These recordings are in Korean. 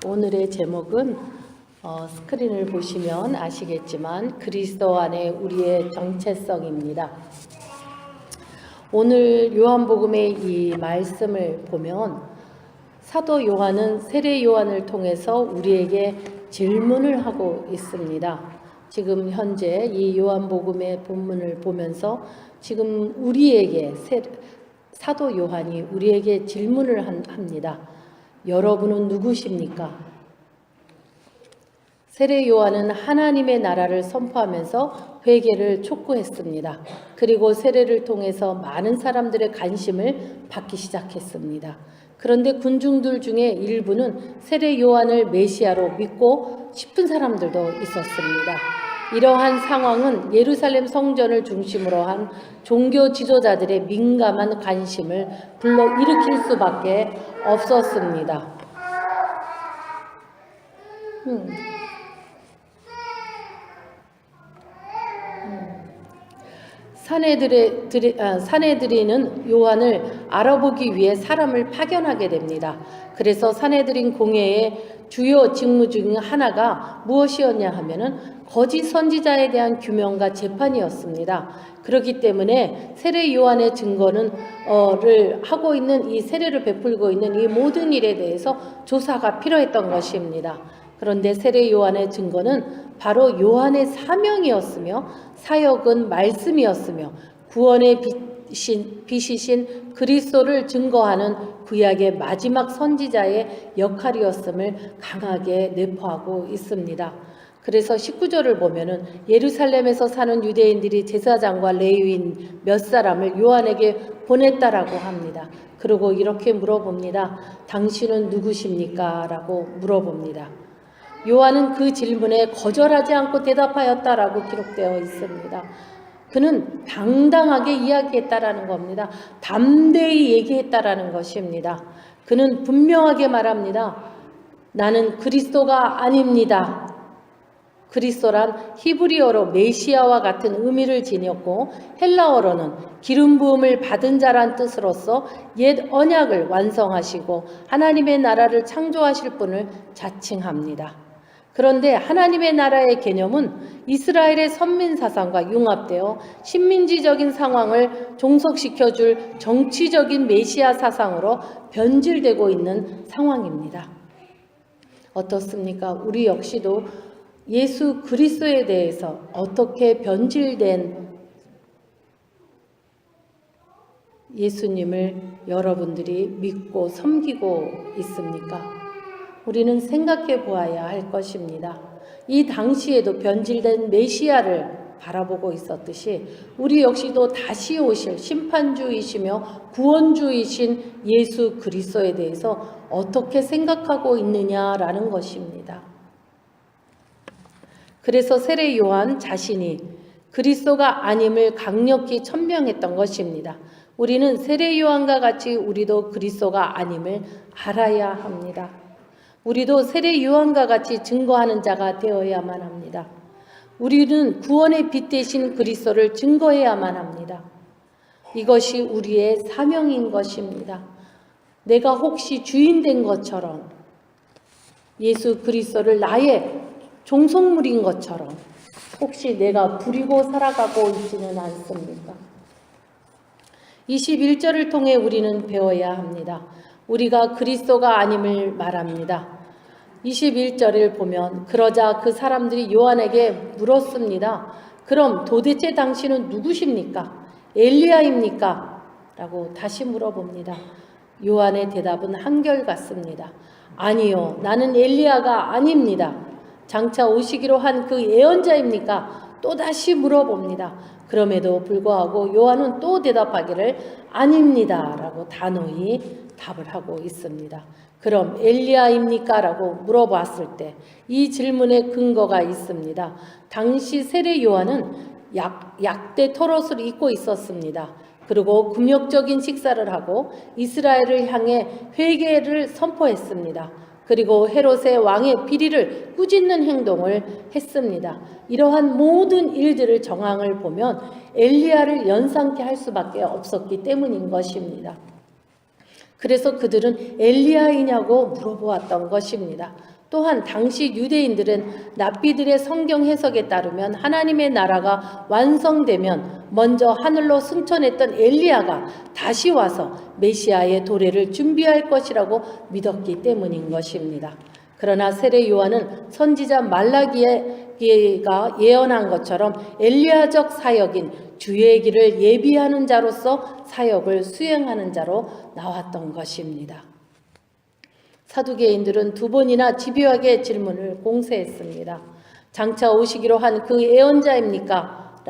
오늘의 제목은 스크린을 보시면 아시겠지만 그리스도 안에 우리의 정체성입니다. 오늘 요한복음의 이 말씀을 보면 사도 요한은 세례 요한을 통해서 우리에게 질문을 하고 있습니다. 지금 현재 이 요한복음의 본문을 보면서 지금 우리에게 사도 요한이 우리에게 질문을 합니다. 여러분은 누구십니까? 세례 요한은 하나님의 나라를 선포하면서 회개를 촉구했습니다. 그리고 세례를 통해서 많은 사람들의 관심을 받기 시작했습니다. 그런데 군중들 중에 일부는 세례 요한을 메시아로 믿고 싶은 사람들도 있었습니다. 이러한 상황은 예루살렘 성전을 중심으로 한 종교 지도자들의 민감한 관심을 불러일으킬 수밖에 없었습니다. 사내들인은 요한을 알아보기 위해 사람을 파견하게 됩니다. 그래서 사내들인 공회의 주요 직무 중 하나가 무엇이었냐 하면은 거짓 선지자에 대한 규명과 재판이었습니다. 그렇기 때문에 세례 요한의 증거는 하고 있는 이 세례를 베풀고 있는 이 모든 일에 대해서 조사가 필요했던 것입니다. 그런데 세례 요한의 증거는 바로 요한의 사명이었으며 사역은 말씀이었으며 구원의 빛이신 그리스도를 증거하는 구약의 마지막 선지자의 역할이었음을 강하게 내포하고 있습니다. 그래서 19절을 보면은 예루살렘에서 사는 유대인들이 제사장과 레위인 몇 사람을 요한에게 보냈다라고 합니다. 그리고 이렇게 물어봅니다. 당신은 누구십니까? 라고 물어봅니다. 요한은 그 질문에 거절하지 않고 대답하였다라고 기록되어 있습니다. 그는 당당하게 이야기했다라는 겁니다. 담대히 얘기했다라는 것입니다. 그는 분명하게 말합니다. 나는 그리스도가 아닙니다. 그리스도란 히브리어로 메시아와 같은 의미를 지녔고 헬라어로는 기름 부음을 받은 자란 뜻으로서 옛 언약을 완성하시고 하나님의 나라를 창조하실 분을 자칭합니다. 그런데 하나님의 나라의 개념은 이스라엘의 선민 사상과 융합되어 식민지적인 상황을 종속시켜줄 정치적인 메시아 사상으로 변질되고 있는 상황입니다. 어떻습니까? 우리 역시도 예수 그리스도에 대해서 어떻게 변질된 예수님을 여러분들이 믿고 섬기고 있습니까? 우리는 생각해 보아야 할 것입니다. 이 당시에도 변질된 메시아를 바라보고 있었듯이 우리 역시도 다시 오실 심판주이시며 구원주이신 예수 그리스도에 대해서 어떻게 생각하고 있느냐라는 것입니다. 그래서 세례 요한 자신이 그리스도가 아님을 강력히 천명했던 것입니다. 우리는 세례 요한과 같이 우리도 그리스도가 아님을 알아야 합니다. 우리도 세례 요한과 같이 증거하는 자가 되어야만 합니다. 우리는 구원의 빛 대신 그리스도를 증거해야만 합니다. 이것이 우리의 사명인 것입니다. 내가 혹시 주인 된 것처럼 예수 그리스도를 나의 종속물인 것처럼 혹시 내가 부리고 살아가고 있지는 않습니까? 21절을 통해 우리는 배워야 합니다. 우리가 그리스도가 아님을 말합니다. 21절을 보면 그러자 그 사람들이 요한에게 물었습니다. 그럼 도대체 당신은 누구십니까? 엘리야입니까? 라고 다시 물어봅니다. 요한의 대답은 한결같습니다. 아니요, 나는 엘리야가 아닙니다. 장차 오시기로 한 그 예언자입니까? 또다시 물어봅니다. 그럼에도 불구하고 요한은 또 대답하기를 아닙니다. 라고 단호히 답을 하고 있습니다. 그럼 엘리야입니까? 라고 물어봤을 때 이 질문에 근거가 있습니다. 당시 세례 요한은 약대 토롯을 입고 있었습니다. 그리고 금욕적인 식사를 하고 이스라엘을 향해 회개를 선포했습니다. 그리고 헤롯의 왕의 비리를 꾸짖는 행동을 했습니다. 이러한 모든 일들을 정황을 보면 엘리야를 연상케 할 수밖에 없었기 때문인 것입니다. 그래서 그들은 엘리야이냐고 물어보았던 것입니다. 또한 당시 유대인들은 랍비들의 성경 해석에 따르면 하나님의 나라가 완성되면 먼저 하늘로 승천했던 엘리야가 다시 와서 메시아의 도래를 준비할 것이라고 믿었기 때문인 것입니다. 그러나 세례 요한은 선지자 말라기가 예언한 것처럼 엘리야적 사역인 주의 길을 예비하는 자로서 사역을 수행하는 자로 나왔던 것입니다. 사두개인들은 두 번이나 집요하게 질문을 공세했습니다. 장차 오시기로 한 그 예언자입니까?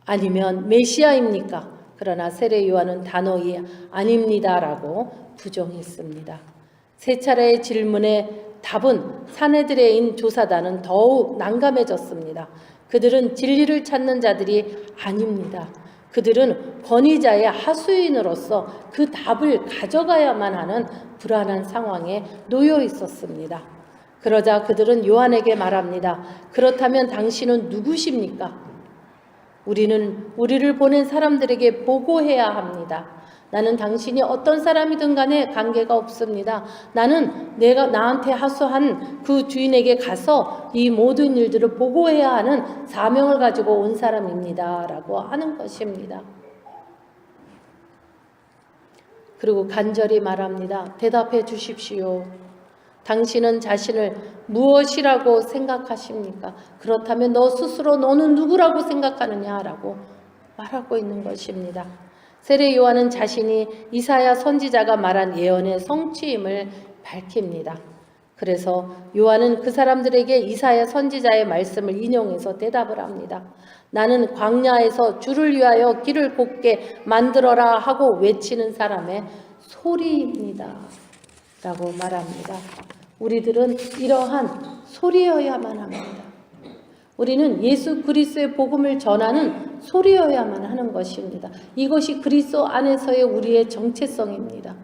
아니면 메시아입니까? 그러나 세례 요한은 단호히 아닙니다라고 부정했습니다. 세 차례의 질문에 답은 사내들의인 조사단은 더욱 난감해졌습니다. 그들은 진리를 찾는 자들이 아닙니다. 그들은 권위자의 하수인으로서 그 답을 가져가야만 하는 불안한 상황에 놓여 있었습니다. 그러자 그들은 요한에게 말합니다. 그렇다면 당신은 누구십니까? 우리를 보낸 사람들에게 보고해야 합니다. 나는 당신이 어떤 사람이든 간에 관계가 없습니다. 나는 내가 나한테 하소한 그 주인에게 가서 이 모든 일들을 보고해야 하는 사명을 가지고 온 사람입니다. 라고 하는 것입니다. 그리고 간절히 말합니다. 대답해 주십시오. 당신은 자신을 무엇이라고 생각하십니까? 그렇다면 너 스스로 너는 누구라고 생각하느냐라고 말하고 있는 것입니다. 세례 요한은 자신이 이사야 선지자가 말한 예언의 성취임을 밝힙니다. 그래서 요한은 그 사람들에게 이사야 선지자의 말씀을 인용해서 대답을 합니다. 나는 광야에서 주를 위하여 길을 곱게 만들어라 하고 외치는 사람의 소리입니다. 라고 말합니다. 우리들은 이러한 소리여야만 합니다. 우리는 예수 그리스도의 복음을 전하는 소리여야만 하는 것입니다. 이것이 그리스도 안에서의 우리의 정체성입니다.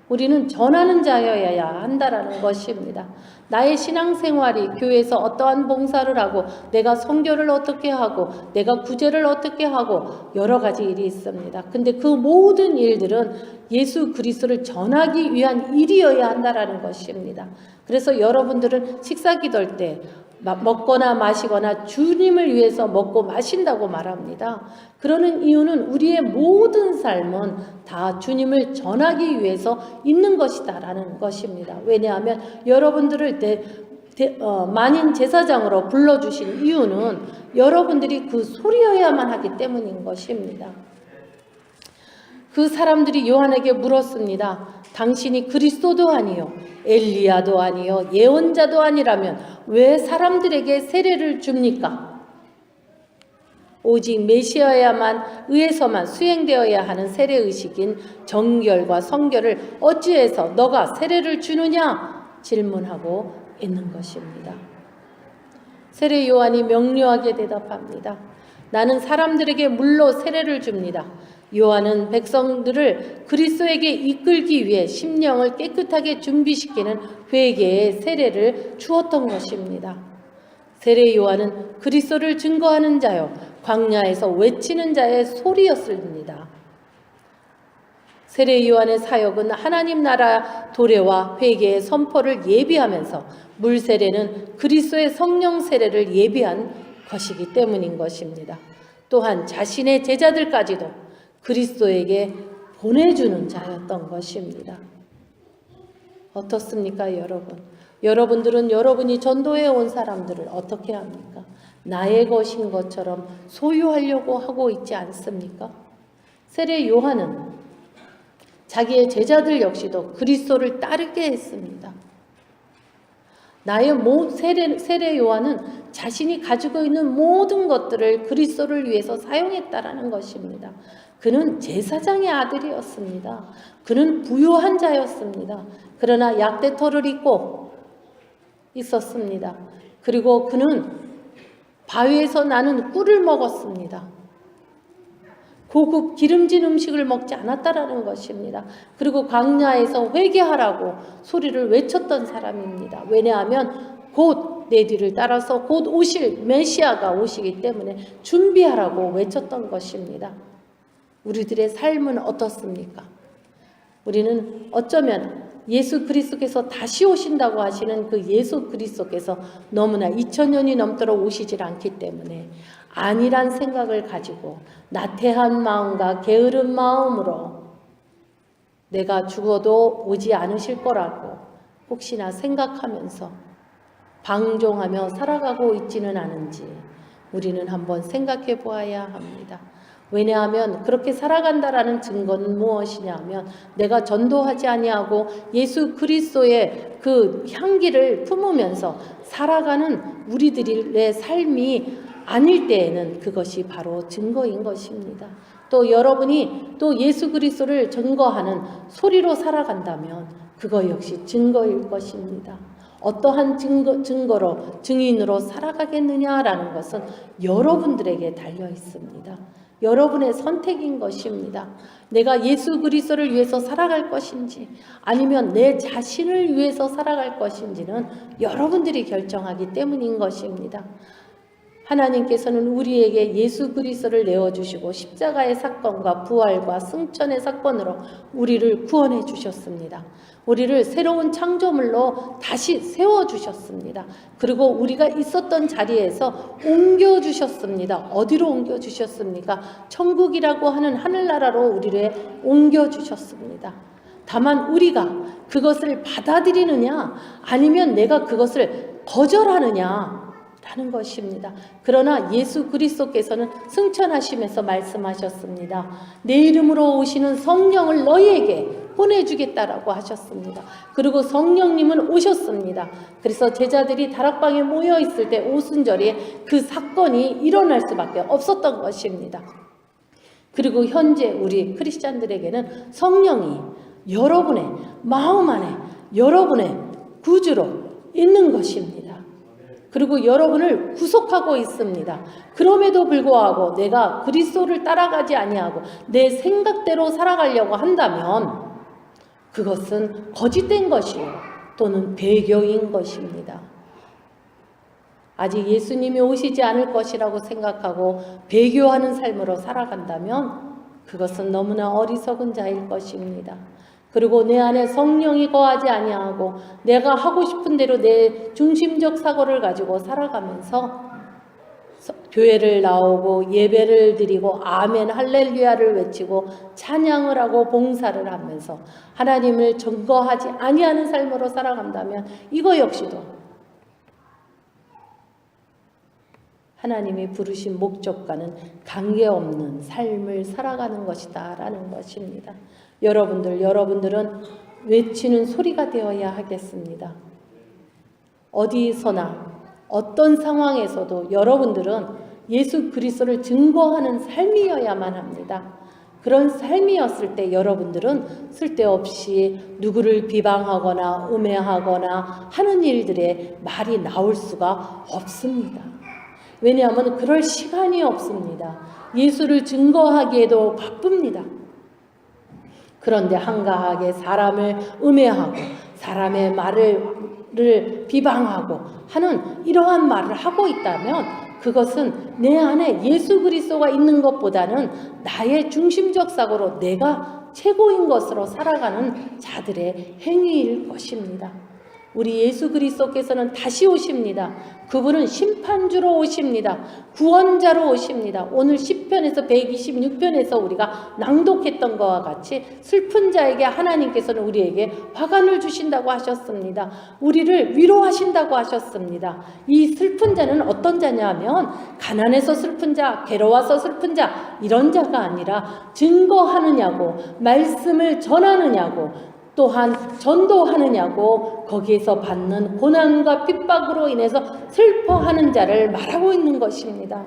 우리는 전하는 자여야 한다라는 것입니다. 나의 신앙생활이 교회에서 어떠한 봉사를 하고 내가 선교를 어떻게 하고 내가 구제를 어떻게 하고 여러 가지 일이 있습니다. 근데 그 모든 일들은 예수 그리스도를 전하기 위한 일이어야 한다라는 것입니다. 그래서 여러분들은 식사 기도할 때 먹거나 마시거나 주님을 위해서 먹고 마신다고 말합니다. 그러는 이유는 우리의 모든 삶은 다 주님을 전하기 위해서 있는 것이다라는 것입니다. 왜냐하면 여러분들을 만인 제사장으로 불러주신 이유는 여러분들이 그 소리여야만 하기 때문인 것입니다. 그 사람들이 요한에게 물었습니다. 당신이 그리스도도 아니요 엘리야도 아니요 예언자도 아니라면 왜 사람들에게 세례를 줍니까? 오직 메시아야만 의해서만 수행되어야 하는 세례의식인 정결과 성결을 어찌해서 너가 세례를 주느냐? 질문하고 있는 것입니다. 세례 요한이 명료하게 대답합니다. 나는 사람들에게 물로 세례를 줍니다. 요한은 백성들을 그리스도에게 이끌기 위해 심령을 깨끗하게 준비시키는 회개의 세례를 주었던 것입니다. 세례 요한은 그리스도를 증거하는 자요 광야에서 외치는 자의 소리였습니다. 세례 요한의 사역은 하나님 나라 도래와 회개의 선포를 예비하면서 물 세례는 그리스도의 성령 세례를 예비한 것이기 때문인 것입니다. 또한 자신의 제자들까지도 그리스도에게 보내주는 자였던 것입니다. 어떻습니까, 여러분? 여러분들은 여러분이 전도해 온 사람들을 어떻게 합니까? 나의 것인 것처럼 소유하려고 하고 있지 않습니까? 세례 요한은 자기의 제자들 역시도 그리스도를 따르게 했습니다. 세례 요한은 자신이 가지고 있는 모든 것들을 그리스도를 위해서 사용했다라는 것입니다. 그는 제사장의 아들이었습니다. 그는 부유한 자였습니다. 그러나 약대터를 입고 있었습니다. 그리고 그는 바위에서 나는 꿀을 먹었습니다. 고급 기름진 음식을 먹지 않았다라는 것입니다. 그리고 광야에서 회개하라고 소리를 외쳤던 사람입니다. 왜냐하면 곧 내 뒤를 따라서 곧 오실 메시아가 오시기 때문에 준비하라고 외쳤던 것입니다. 우리들의 삶은 어떻습니까? 우리는 어쩌면 예수 그리스도께서 다시 오신다고 하시는 그 예수 그리스도께서 너무나 2000년이 넘도록 오시질 않기 때문에 아니란 생각을 가지고 나태한 마음과 게으른 마음으로 내가 죽어도 오지 않으실 거라고 혹시나 생각하면서 방종하며 살아가고 있지는 않은지 우리는 한번 생각해 보아야 합니다. 왜냐하면 그렇게 살아간다라는 증거는 무엇이냐 하면 내가 전도하지 아니하고 예수 그리스도의 그 향기를 품으면서 살아가는 우리들의 삶이 아닐 때에는 그것이 바로 증거인 것입니다. 또 여러분이 또 예수 그리스도를 증거하는 소리로 살아간다면 그거 역시 증거일 것입니다. 어떠한 증거로 증인으로 살아가겠느냐라는 것은 여러분들에게 달려 있습니다. 여러분의 선택인 것입니다. 내가 예수 그리스도를 위해서 살아갈 것인지 아니면 내 자신을 위해서 살아갈 것인지는 여러분들이 결정하기 때문인 것입니다. 하나님께서는 우리에게 예수 그리스도를 내어주시고 십자가의 사건과 부활과 승천의 사건으로 우리를 구원해 주셨습니다. 우리를 새로운 창조물로 다시 세워주셨습니다. 그리고 우리가 있었던 자리에서 옮겨주셨습니다. 어디로 옮겨주셨습니까? 천국이라고 하는 하늘나라로 우리를 옮겨주셨습니다. 다만 우리가 그것을 받아들이느냐 아니면 내가 그것을 거절하느냐 라는 것입니다. 그러나 예수 그리스도께서는 승천하시면서 말씀하셨습니다. 내 이름으로 오시는 성령을 너희에게 보내주겠다라고 하셨습니다. 그리고 성령님은 오셨습니다. 그래서 제자들이 다락방에 모여 있을 때 오순절에 그 사건이 일어날 수밖에 없었던 것입니다. 그리고 현재 우리 크리스찬들에게는 성령이 여러분의 마음 안에 여러분의 구주로 있는 것입니다. 그리고 여러분을 구속하고 있습니다. 그럼에도 불구하고 내가 그리스도를 따라가지 아니하고 내 생각대로 살아가려고 한다면 그것은 거짓된 것이요 또는 배교인 것입니다. 아직 예수님이 오시지 않을 것이라고 생각하고 배교하는 삶으로 살아간다면 그것은 너무나 어리석은 자일 것입니다. 그리고 내 안에 성령이 거하지 아니하고 내가 하고 싶은 대로 내 중심적 사고를 가지고 살아가면서 교회를 나오고 예배를 드리고 아멘 할렐루야를 외치고 찬양을 하고 봉사를 하면서 하나님을 증거하지 아니하는 삶으로 살아간다면 이거 역시도 하나님이 부르신 목적과는 관계없는 삶을 살아가는 것이다 라는 것입니다. 여러분들은 외치는 소리가 되어야 하겠습니다. 어디서나 어떤 상황에서도 여러분들은 예수 그리스도를 증거하는 삶이어야만 합니다. 그런 삶이었을 때 여러분들은 쓸데없이 누구를 비방하거나 음해하거나 하는 일들에 말이 나올 수가 없습니다. 왜냐하면 그럴 시간이 없습니다. 예수를 증거하기에도 바쁩니다. 그런데 한가하게 사람을 음해하고 사람의 말을 비방하고 하는 이러한 말을 하고 있다면 그것은 내 안에 예수 그리스도가 있는 것보다는 나의 중심적 사고로 내가 최고인 것으로 살아가는 자들의 행위일 것입니다. 우리 예수 그리스도께서는 다시 오십니다. 그분은 심판주로 오십니다. 구원자로 오십니다. 오늘 시편에서 126편에서 우리가 낭독했던 것과 같이 슬픈 자에게 하나님께서는 우리에게 화관을 주신다고 하셨습니다. 우리를 위로하신다고 하셨습니다. 이 슬픈 자는 어떤 자냐면 가난해서 슬픈 자, 괴로워서 슬픈 자 이런 자가 아니라 증거하느냐고 말씀을 전하느냐고 또한 전도하느냐고 거기에서 받는 고난과 핍박으로 인해서 슬퍼하는 자를 말하고 있는 것입니다.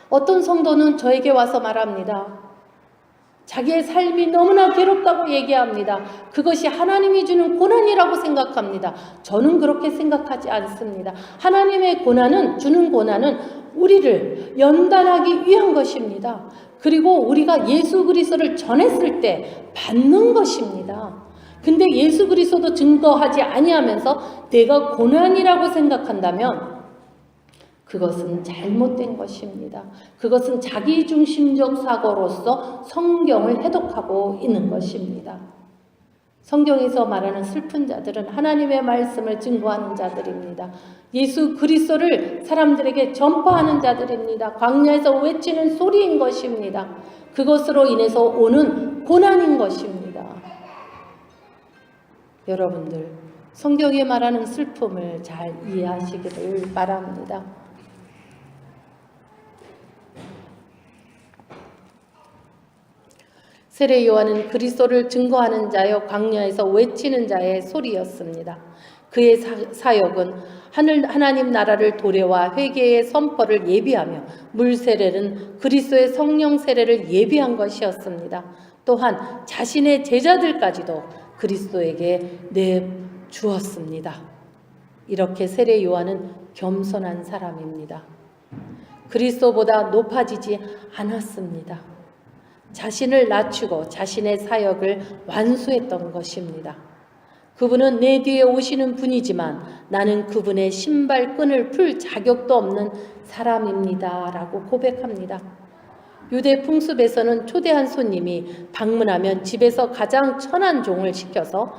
어떤 성도는 저에게 와서 말합니다. 자기의 삶이 너무나 괴롭다고 얘기합니다. 그것이 하나님이 주는 고난이라고 생각합니다. 저는 그렇게 생각하지 않습니다. 하나님의 주는 고난은 우리를 연단하기 위한 것입니다. 그리고 우리가 예수 그리스도를 전했을 때 받는 것입니다. 근데 예수 그리스도도 증거하지 아니하면서 내가 고난이라고 생각한다면 그것은 잘못된 것입니다. 그것은 자기중심적 사고로서 성경을 해독하고 있는 것입니다. 성경에서 말하는 슬픈 자들은 하나님의 말씀을 증거하는 자들입니다. 예수 그리스도를 사람들에게 전파하는 자들입니다. 광야에서 외치는 소리인 것입니다. 그것으로 인해서 오는 고난인 것입니다. 여러분들, 성경에 말하는 슬픔을 잘 이해하시기를 바랍니다. 세례 요한은 그리스도를 증거하는 자여 광야에서 외치는 자의 소리였습니다. 그의 사역은 하나님 나라를 도래와 회개의 선포를 예비하며 물 세례는 그리스도의 성령 세례를 예비한 것이었습니다. 또한 자신의 제자들까지도 그리스도에게 내주었습니다. 이렇게 세례 요한은 겸손한 사람입니다. 그리스도보다 높아지지 않았습니다. 자신을 낮추고 자신의 사역을 완수했던 것입니다. 그분은 내 뒤에 오시는 분이지만 나는 그분의 신발끈을 풀 자격도 없는 사람입니다. 라고 고백합니다. 유대 풍습에서는 초대한 손님이 방문하면 집에서 가장 천한 종을 시켜서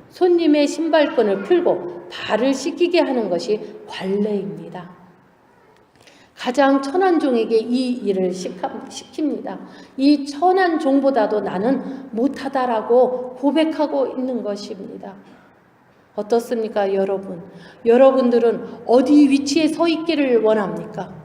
손님의 신발끈을 풀고 발을 씻기게 하는 것이 관례입니다. 가장 천한 종에게 이 일을 시킵니다. 이 천한 종보다도 나는 못하다라고 고백하고 있는 것입니다. 어떻습니까, 여러분? 여러분들은 어디 위치에 서 있기를 원합니까?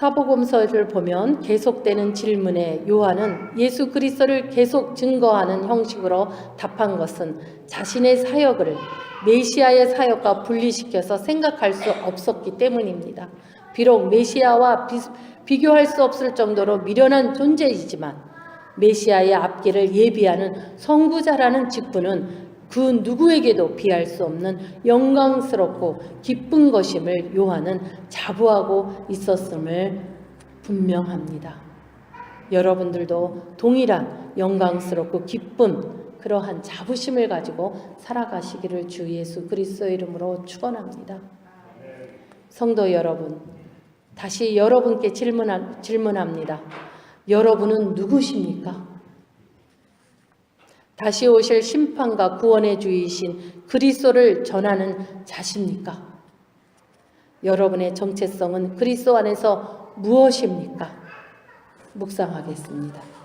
사복음서를 보면 계속되는 질문에 요한은 예수 그리스도를 계속 증거하는 형식으로 답한 것은 자신의 사역을 메시아의 사역과 분리시켜서 생각할 수 없었기 때문입니다. 비록 메시아와 비교할 수 없을 정도로 미련한 존재이지만 메시아의 앞길을 예비하는 선구자라는 직분은 그 누구에게도 비할 수 없는 영광스럽고 기쁜 것임을 요한은 자부하고 있었음을 분명합니다. 여러분들도 동일한 영광스럽고 기쁜 그러한 자부심을 가지고 살아가시기를 주 예수 그리스도의 이름으로 축원합니다. 성도 여러분, 다시 여러분께 질문합니다. 여러분은 누구십니까? 다시 오실 심판과 구원의 주이신 그리스도를 전하는 자십니까? 여러분의 정체성은 그리스도 안에서 무엇입니까? 묵상하겠습니다.